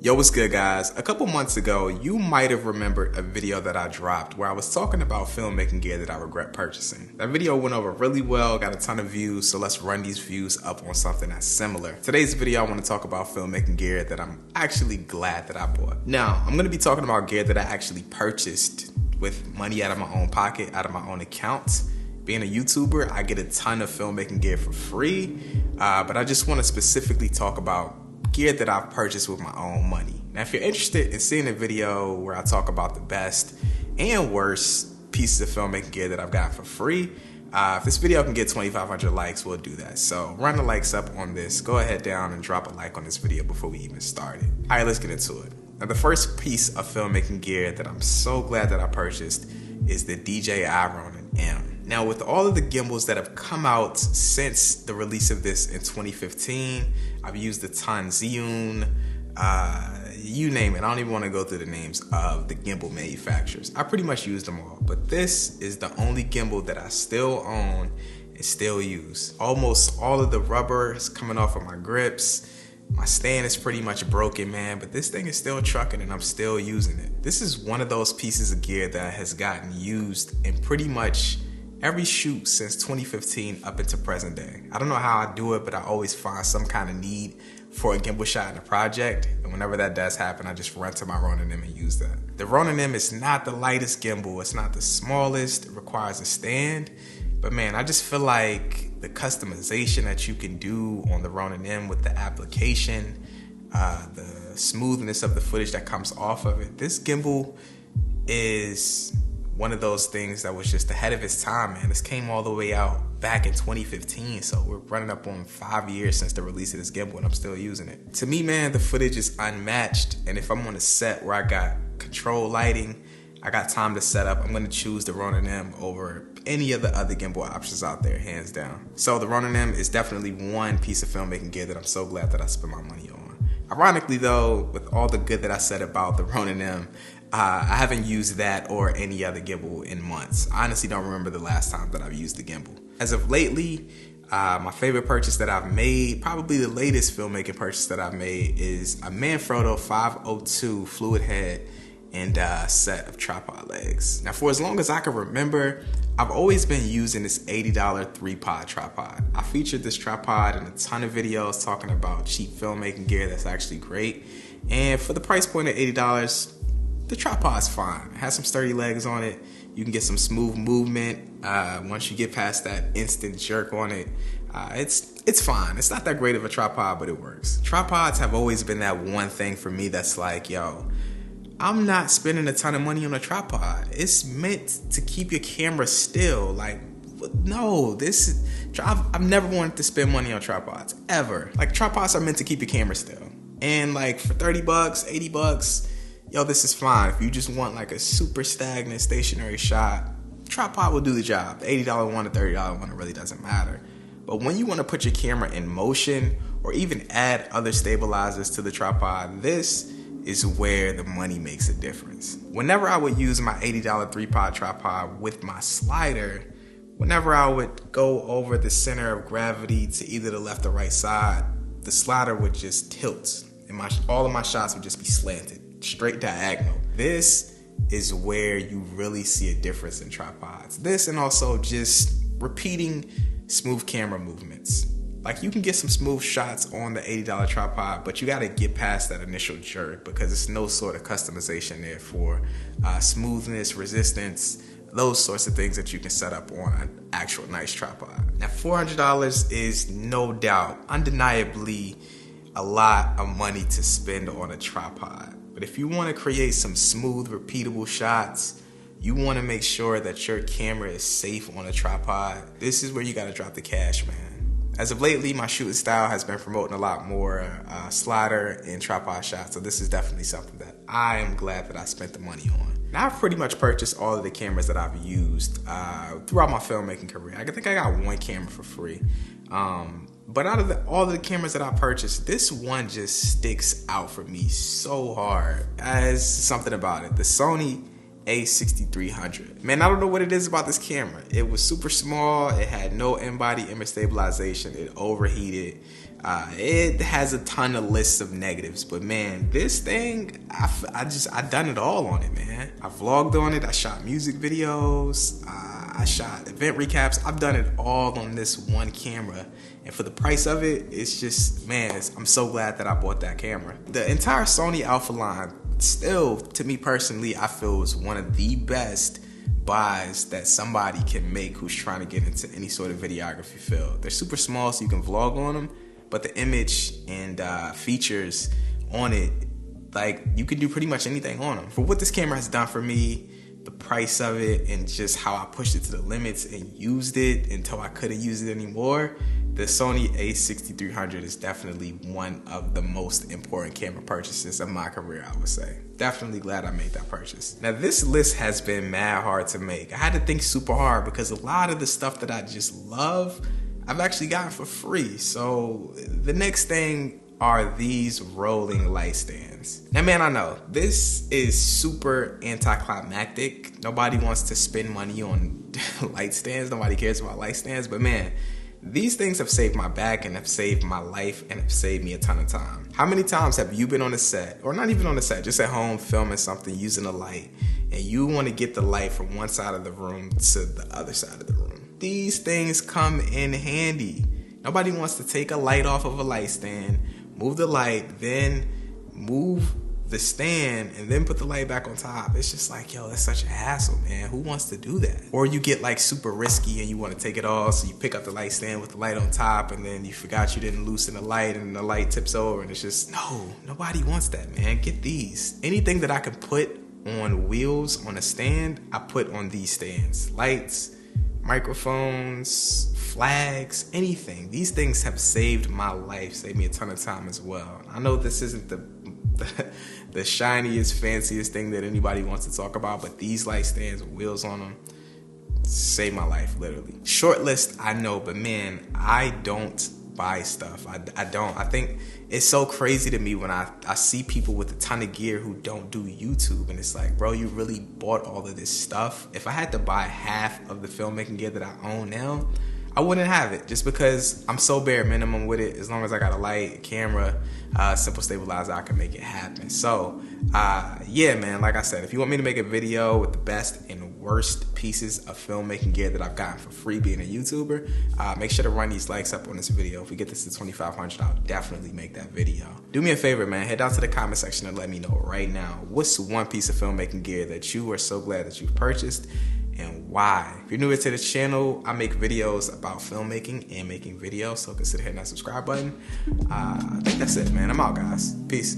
Yo, what's good, guys? A couple months ago, you might have remembered a video that I dropped where I was talking about filmmaking gear that I regret purchasing. That video went over really well, got a ton of views, so let's run these views up on something that's similar. Today's video, I want to talk about filmmaking gear that I'm actually glad that I bought. Now, I'm going to be talking about gear that I actually purchased with money out of my own pocket, out of my own account. Being a YouTuber, I get a ton of filmmaking gear for free, but I just want to specifically talk about gear that I've purchased with my own money. Now, if you're interested in seeing a video where I talk about the best and worst pieces of filmmaking gear that I've got for free, if this video can get 2,500 likes, we'll do that. So run the likes up on this. Go ahead down and drop a like on this video before we even start it. All right, let's get into it. Now, the first piece of filmmaking gear that I'm so glad that I purchased is the DJI Ronin M. Now, with all of the gimbals that have come out since the release of this in 2015, I've used a ton, Zhiyun, you name it. I don't even want to go through the names of the gimbal manufacturers. I pretty much used them all, but this is the only gimbal that I still own and still use. Almost all of the rubber is coming off of my grips. My stand is pretty much broken, man, but this thing is still trucking and I'm still using it. This is one of those pieces of gear that has gotten used in pretty much every shoot since 2015 up into present day. I don't know how I do it, but I always find some kind of need for a gimbal shot in a project. And whenever that does happen, I just run to my Ronin M and use that. The Ronin M is not the lightest gimbal. It's not the smallest. It requires a stand. But man, I just feel like the customization that you can do on the Ronin M with the application, the smoothness of the footage that comes off of it. This gimbal is one of those things that was just ahead of its time, man. This came all the way out back in 2015, so we're running up on 5 years since the release of this gimbal, and I'm still using it. To me, man, the footage is unmatched, and if I'm on a set where I got control lighting, I got time to set up, I'm gonna choose the Ronin M over any of the other gimbal options out there, hands down. So the Ronin M is definitely one piece of filmmaking gear that I'm so glad that I spent my money on. Ironically though, with all the good that I said about the Ronin M, I haven't used that or any other gimbal in months. I honestly don't remember the last time that I've used the gimbal. As of lately, my favorite purchase that I've made, probably the latest filmmaking purchase that I've made, is a Manfrotto 502 fluid head and a set of tripod legs. Now, for as long as I can remember, I've always been using this $80 3-pod tripod. I featured this tripod in a ton of videos talking about cheap filmmaking gear that's actually great. And for the price point of $80, the tripod's fine. It has some sturdy legs on it. You can get some smooth movement. Once you get past that instant jerk on it, it's fine. It's not that great of a tripod, but it works. Tripods have always been that one thing for me that's like, yo, I'm not spending a ton of money on a tripod. It's meant to keep your camera still. Like, no, I've never wanted to spend money on tripods, ever. Like, tripods are meant to keep your camera still. And like for $30, $80, yo, this is fine. If you just want like a super stagnant stationary shot, tripod will do the job. The $80 one, the $30 one, it really doesn't matter. But when you want to put your camera in motion or even add other stabilizers to the tripod, this is where the money makes a difference. Whenever I would use my $80 3-pod tripod with my slider, whenever I would go over the center of gravity to either the left or right side, the slider would just tilt and all of my shots would just be slanted, straight diagonal. This is where you really see a difference in tripods. This and also just repeating smooth camera movements. Like, you can get some smooth shots on the $80 tripod, but you got to get past that initial jerk because there's no sort of customization there for smoothness, resistance, those sorts of things that you can set up on an actual nice tripod. Now, $400 is no doubt, undeniably, a lot of money to spend on a tripod. But if you want to create some smooth, repeatable shots, you want to make sure that your camera is safe on a tripod, this is where you got to drop the cash, man. As of lately, my shooting style has been promoting a lot more slider and tripod shots, so this is definitely something that I am glad that I spent the money on. Now, I've pretty much purchased all of the cameras that I've used throughout my filmmaking career. I think I got one camera for free. But out of all the cameras that I purchased, this one just sticks out for me so hard. There's something about it. The Sony A6300. Man, I don't know what it is about this camera. It was super small. It had no in-body image stabilization. It overheated. It has a ton of lists of negatives, but man, this thing, I done it all on it, man. I vlogged on it, I shot music videos, I shot event recaps. I've done it all on this one camera, and for the price of it, it's just, man, I'm so glad that I bought that camera. The entire Sony Alpha line, still, to me personally, I feel is one of the best buys that somebody can make who's trying to get into any sort of videography field. They're super small, so you can vlog on them, but the image and features on it, like, you can do pretty much anything on them. For what this camera has done for me, the price of it, and just how I pushed it to the limits and used it until I couldn't use it anymore, the Sony A6300 is definitely one of the most important camera purchases of my career, I would say. Definitely glad I made that purchase. Now, this list has been mad hard to make. I had to think super hard because a lot of the stuff that I just love, I've actually gotten for free. So the next thing are these rolling light stands. Now, man, I know this is super anticlimactic. Nobody wants to spend money on light stands. Nobody cares about light stands, but man, these things have saved my back and have saved my life and have saved me a ton of time. How many times have you been on a set, or not even on a set, just at home filming something using a light, and you want to get the light from one side of the room to the other side of the room? These things come in handy. Nobody wants to take a light off of a light stand, move the light, then move the stand, and then put the light back on top. It's just like, yo, that's such a hassle, man. Who wants to do that? Or you get like super risky and you want to take it off, so you pick up the light stand with the light on top, and then you forgot you didn't loosen the light, and the light tips over, and it's just, no, nobody wants that, man. Get these. Anything that I can put on wheels on a stand, I put on these stands. Lights, microphones, flags, anything. These things have saved my life, saved me a ton of time as well. I know this isn't the shiniest, fanciest thing that anybody wants to talk about, but these light stands with wheels on them saved my life, literally. Short list, I know, but man, I don't buy stuff. I don't. I think it's so crazy to me when I see people with a ton of gear who don't do YouTube, and it's like, bro, you really bought all of this stuff? If I had to buy half of the filmmaking gear that I own now, I wouldn't have it, just because I'm so bare minimum with it. As long as I got a light, a camera, simple stabilizer, I can make it happen. So yeah, man, like I said, if you want me to make a video with the best and worst pieces of filmmaking gear that I've gotten for free being a YouTuber, make sure to run these likes up on this video. If we get this to 2,500, I'll definitely make that video. Do me a favor, man, head down to the comment section and let me know right now, what's one piece of filmmaking gear that you are so glad that you've purchased, and why? If you're new to this channel, I make videos about filmmaking and making videos, so consider hitting that subscribe button. I think that's it, man. I'm out, guys. Peace.